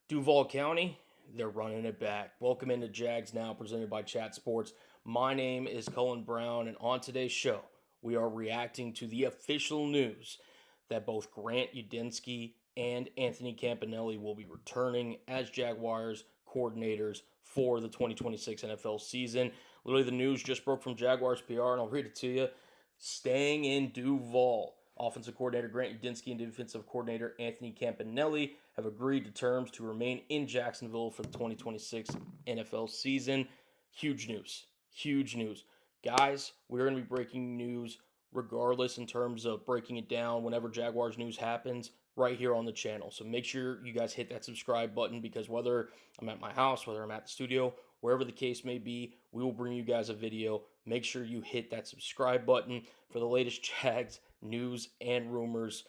Duval County, they're running it back. Welcome into Jags Now, presented by Chat Sports. My name is Cullen Brown, and on today's show, we are reacting to the official news that both Grant Udinski and Anthony Campanile will be returning as Jaguars coordinators for the 2026 NFL season. Literally, the news just broke from Jaguars PR, and I'll read it to you. Staying in Duval. Offensive coordinator Grant Udinski and defensive coordinator Anthony Campanile have agreed to terms to remain in Jacksonville for the 2026 NFL season. Huge news. Huge news. Guys, we're going to be breaking news regardless in terms of breaking it down whenever Jaguars news happens right here on the channel. So make sure you guys hit that subscribe button, because whether I'm at my house, whether I'm at the studio, wherever the case may be, we will bring you guys a video. Make sure you hit that subscribe button for the latest Jags news and rumors.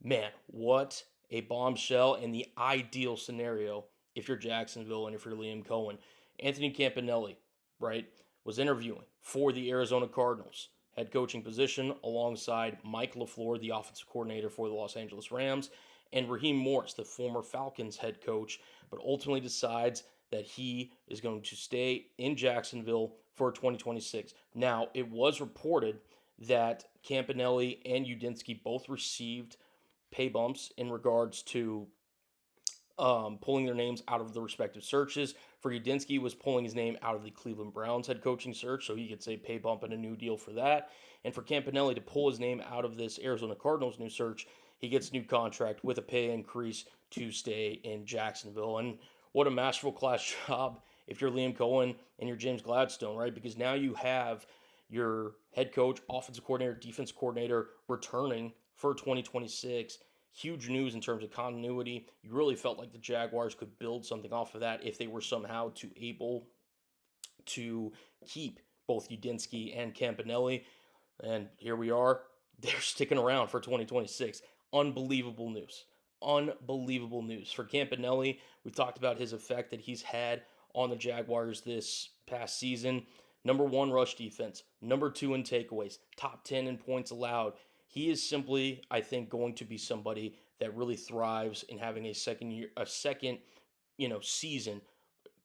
Man, what a bombshell and the ideal scenario if you're Jacksonville and if you're Liam Coen. Anthony Campanile, right, was interviewing for the Arizona Cardinals head coaching position alongside Mike LaFleur, the offensive coordinator for the Los Angeles Rams, and Raheem Morris, the former Falcons head coach, but ultimately decides that he is going to stay in Jacksonville for 2026. Now, it was reported that Campanile and Udinski both received pay bumps in regards to pulling their names out of the respective searches. For Udinski, was pulling his name out of the Cleveland Browns head coaching search, so he gets a pay bump and a new deal for that. And for Campanile to pull his name out of this Arizona Cardinals new search, he gets a new contract with a pay increase to stay in Jacksonville. And what a masterful class job if you're Liam Coen and you're James Gladstone, right? Because now you have your head coach, offensive coordinator, defense coordinator returning for 2026. Huge news in terms of continuity. You really felt like the Jaguars could build something off of that if they were somehow able to keep both Udinski and Campanile. And here we are. They're sticking around for 2026. Unbelievable news. Unbelievable news. For Campanile, we've talked about his effect that he's had on the Jaguars this past season. Number 1 rush defense, number 2 in takeaways, top 10 in points allowed. He is simply, I think, going to be somebody that really thrives in having a second season,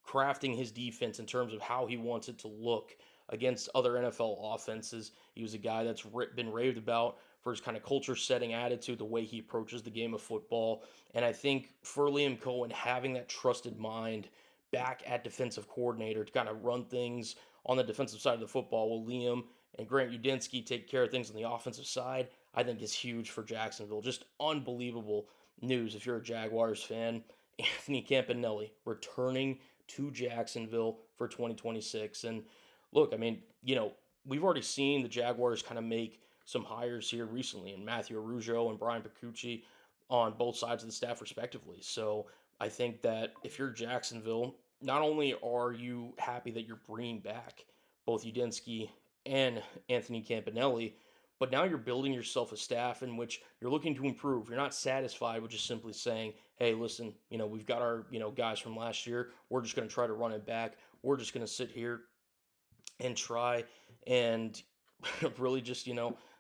crafting his defense in terms of how he wants it to look against other NFL offenses. He was a guy that's been raved about for his kind of culture-setting attitude, the way he approaches the game of football. And I think for Liam Coen, having that trusted mind back at defensive coordinator to kind of run things on the defensive side of the football, while Liam and Grant Udinski take care of things on the offensive side, I think is huge for Jacksonville. Just unbelievable news if you're a Jaguars fan. Anthony Campanile returning to Jacksonville for 2026. And look, I mean, we've already seen the Jaguars kind of make some hires here recently in Mathieu Araujo and Brian Picucci on both sides of the staff respectively. So I think that if you're Jacksonville, not only are you happy that you're bringing back both Udinski and Anthony Campanile, but now you're building yourself a staff in which you're looking to improve. You're not satisfied with just simply saying, hey, listen, we've got our, guys from last year. We're just going to try to run it back. We're just going to sit here and try and really just,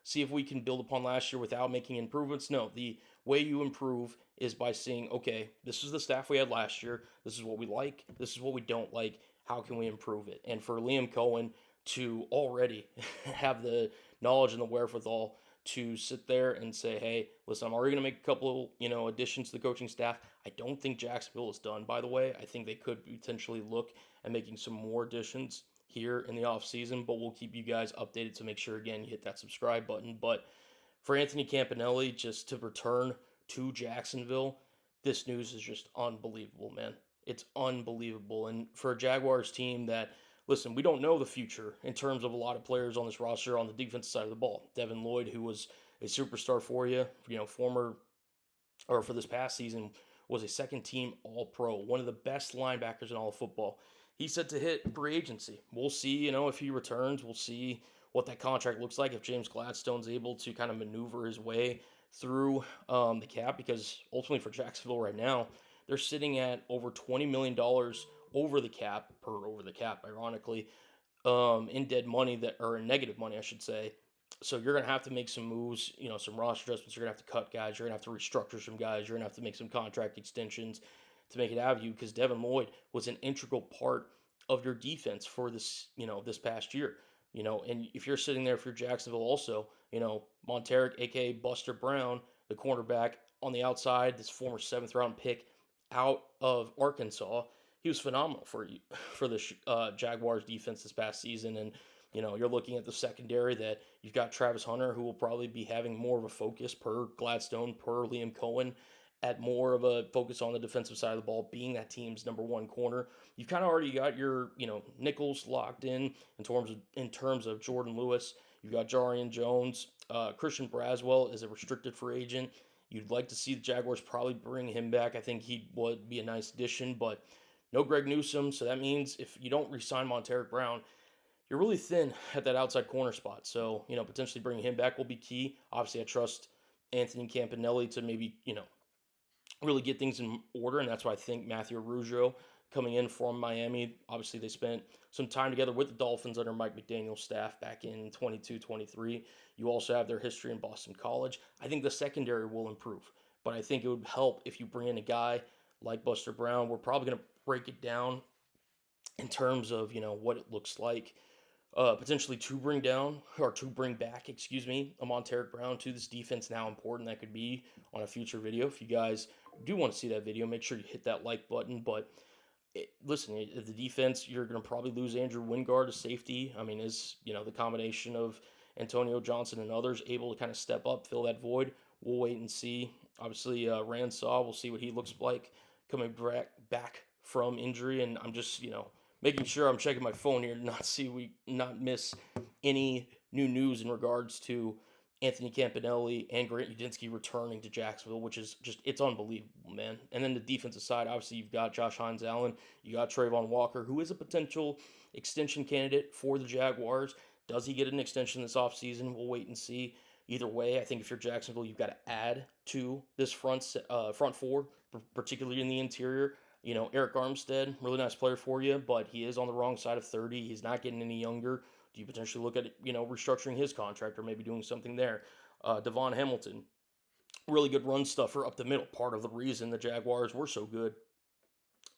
see if we can build upon last year without making improvements. No, the way you improve is by seeing, okay, this is the staff we had last year. This is what we like. This is what we don't like. How can we improve it? And for Liam Coen to already have the knowledge and the wherewithal to sit there and say, hey, listen, I'm already going to make a couple, additions to the coaching staff. I don't think Jacksonville is done, by the way. I think they could potentially look at making some more additions here in the offseason, but we'll keep you guys updated, so make sure, again, you hit that subscribe button. But for Anthony Campanile just to return to Jacksonville, this news is just unbelievable, man. It's unbelievable. And for a Jaguars team that, listen, we don't know the future in terms of a lot of players on this roster on the defensive side of the ball. Devin Lloyd, who was a superstar for you, for this past season, was a second-team All-Pro, one of the best linebackers in all of football. He's set to hit free agency. We'll see, if he returns. We'll see what that contract looks like, if James Gladstone's able to kind of maneuver his way through the cap, because ultimately for Jacksonville right now, they're sitting at over $20 million over the cap, ironically, in dead money, or in negative money, I should say, So you're going to have to make some moves, some roster adjustments. You're going to have to cut guys. You're going to have to restructure some guys. You're going to have to make some contract extensions to make it out of you, because Devin Lloyd was an integral part of your defense for this past year. And if you're sitting there for Jacksonville also, Monteric, aka Buster Brown, the cornerback on the outside, this former 7th round pick out of Arkansas, he was phenomenal for you for the Jaguars defense this past season. And you're looking at the secondary that you've got Travis Hunter, who will probably be having more of a focus per Gladstone, per Liam Coen, at more of a focus on the defensive side of the ball, being that team's number one corner. You've kind of already got your, nickels locked in terms of Jordan Lewis. You've got Jarian Jones. Christian Braswell is a restricted free agent. You'd like to see the Jaguars probably bring him back. I think he would be a nice addition, but no Greg Newsome. So that means if you don't re-sign Monteric Brown, you're really thin at that outside corner spot. So, potentially bringing him back will be key. Obviously, I trust Anthony Campanile to maybe, really get things in order, and that's why I think Mathieu Araujo coming in from Miami. Obviously, they spent some time together with the Dolphins under Mike McDaniel's staff back in 22-23. You also have their history in Boston College. I think the secondary will improve, but I think it would help if you bring in a guy like Buster Brown. We're probably going to break it down in terms of, what it looks like potentially to bring back, a Monteric Brown to this defense. How important that could be on a future video. If you guys do want to see that video, make sure you hit that like button. But listen, the defense, you're going to probably lose Andrew Wingard to safety. I mean, is the combination of Antonio Johnson and others able to kind of step up, fill that void? We'll wait and see. Obviously, Ransaw, we'll see what he looks like coming back from injury, and I'm just making sure I'm checking my phone here to not miss any new news in regards to Anthony Campanile and Grant Udinski returning to Jacksonville, which is it's unbelievable, man. And then the defensive side, obviously, you've got Josh Hines-Allen, you got Trayvon Walker, who is a potential extension candidate for the Jaguars. Does he get an extension this offseason? We'll wait and see. Either way, I think if you're Jacksonville, you've got to add to this front four, particularly in the interior. Eric Armstead, really nice player for you, but he is on the wrong side of 30. He's not getting any younger. Do you potentially look at, restructuring his contract or maybe doing something there? Devon Hamilton, really good run stuffer up the middle. Part of the reason the Jaguars were so good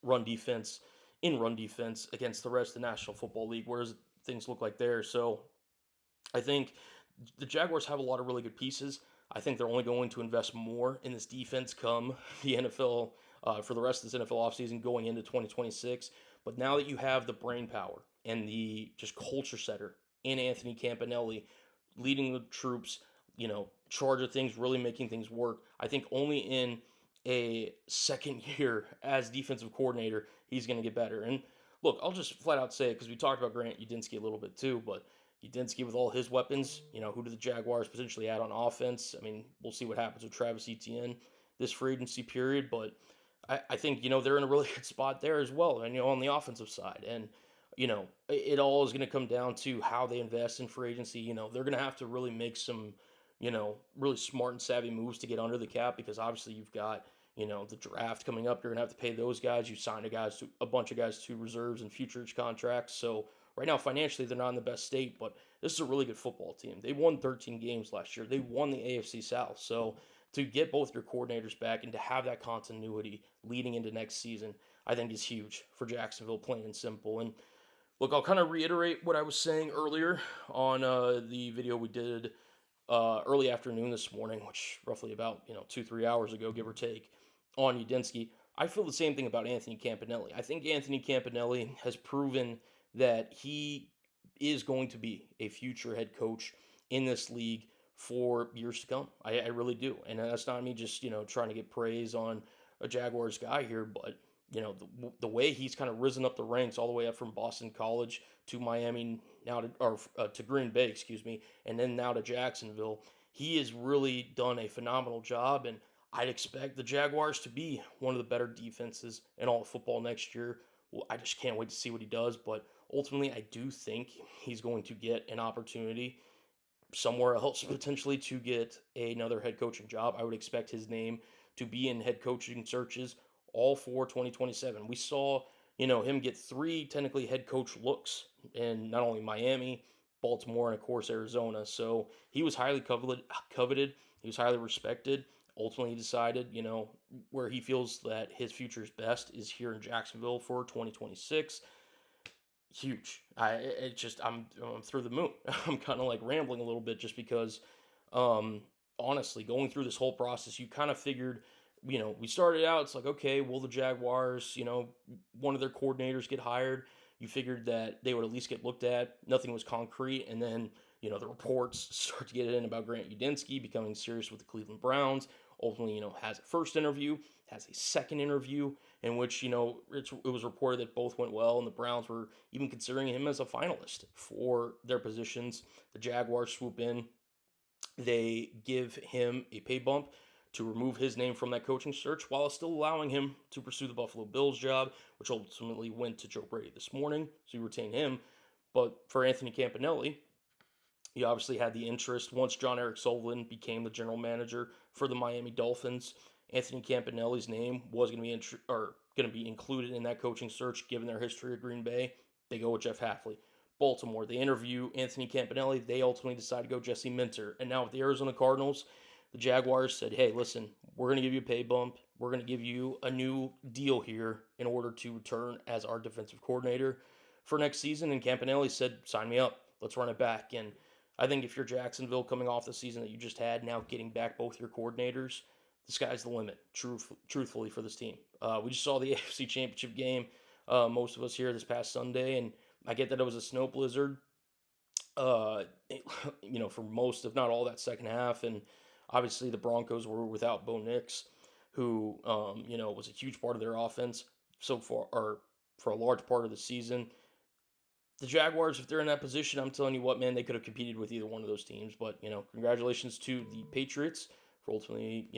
run defense against the rest of the National Football League, whereas things look like there. So I think the Jaguars have a lot of really good pieces. I think they're only going to invest more in this defense come the NFL for the rest of this NFL offseason going into 2026. But now that you have the brain power and the just culture setter in Anthony Campanile leading the troops, charge of things, really making things work, I think only in a second year as defensive coordinator, he's going to get better. And look, I'll just flat out say it because we talked about Grant Udinski a little bit too, but Udinski with all his weapons, who do the Jaguars potentially add on offense? I mean, we'll see what happens with Travis Etienne this free agency period, but I think, they're in a really good spot there as well, and, on the offensive side. And, it all is going to come down to how they invest in free agency. They're going to have to really make some, really smart and savvy moves to get under the cap, because obviously you've got, the draft coming up. You're going to have to pay those guys. You signed a bunch of guys to reserves and futures contracts. So right now, financially, they're not in the best state, but this is a really good football team. They won 13 games last year. They won the AFC South. So to get both your coordinators back and to have that continuity leading into next season, I think is huge for Jacksonville, plain and simple. And look, I'll kind of reiterate what I was saying earlier on the video we did early afternoon this morning, which roughly about 2-3 hours ago, give or take, on Udinski. I feel the same thing about Anthony Campanile. I think Anthony Campanile has proven that he is going to be a future head coach in this league for years to come. I really do. And that's not me just, trying to get praise on a Jaguars guy here, but, the way he's kind of risen up the ranks all the way up from Boston College to Miami, to Green Bay, and then now to Jacksonville, he has really done a phenomenal job, and I'd expect the Jaguars to be one of the better defenses in all of football next year. Well, I just can't wait to see what he does, but ultimately I do think he's going to get an opportunity somewhere else potentially to get another head coaching job. I would expect his name to be in head coaching searches all for 2027. We saw, him get 3 technically head coach looks in not only Miami, Baltimore, and of course Arizona. So he was highly coveted. He was highly respected. Ultimately, he decided, where he feels that his future is best is here in Jacksonville for 2026. Huge. I'm through the moon. I'm kind of like rambling a little bit just because, um, honestly, going through this whole process, you kind of figured, we started out. It's like, okay, will the Jaguars, one of their coordinators get hired? You figured that they would at least get looked at. Nothing was concrete, and then the reports start to get in about Grant Udinski becoming serious with the Cleveland Browns. Ultimately, has a first interview, has a second interview, in which it was reported that both went well, and the Browns were even considering him as a finalist for their positions. The Jaguars swoop in, they give him a pay bump to remove his name from that coaching search while still allowing him to pursue the Buffalo Bills job, which ultimately went to Joe Brady this morning. So you retain him. But for Anthony Campanile, he obviously had the interest once John Eric Sullivan became the general manager for the Miami Dolphins. Anthony Campanile's name was going to be included in that coaching search, given their history at Green Bay. They go with Jeff Hafley. Baltimore, they interview Anthony Campanile. They ultimately decide to go Jesse Minter. And now with the Arizona Cardinals, the Jaguars said, hey, listen, we're going to give you a pay bump. We're going to give you a new deal here in order to return as our defensive coordinator for next season. And Campanile said, sign me up. Let's run it back. And I think if you're Jacksonville coming off the season that you just had, now getting back both your coordinators, the sky's the limit, truthfully, for this team. We just saw the AFC Championship game, most of us here this past Sunday, and I get that it was a snow blizzard, uh, for most, if not all, that second half. And obviously the Broncos were without Bo Nix, who, was a huge part of their offense so far, or for a large part of the season. The Jaguars, if they're in that position, I'm telling you what, man, they could have competed with either one of those teams. But, congratulations to the Patriots for ultimately,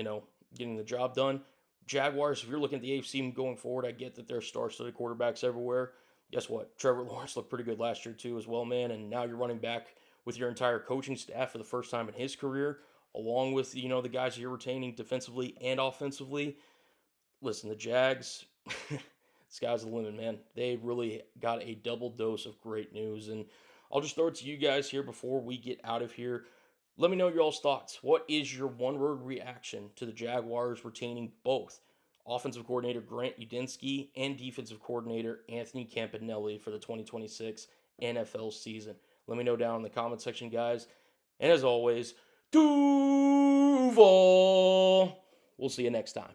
getting the job done. Jaguars, if you're looking at the AFC going forward, I get that there are star-studded quarterbacks everywhere. Guess what? Trevor Lawrence looked pretty good last year, too, as well, man. And now you're running back with your entire coaching staff for the first time in his career, along with, the guys you're retaining defensively and offensively. Listen, the Jags, sky's the limit, man. They really got a double dose of great news. And I'll just throw it to you guys here before we get out of here. Let me know your all's thoughts. What is your one-word reaction to the Jaguars retaining both offensive coordinator Grant Udinski and defensive coordinator Anthony Campanile for the 2026 NFL season? Let me know down in the comment section, guys. And as always, Duval. We'll see you next time.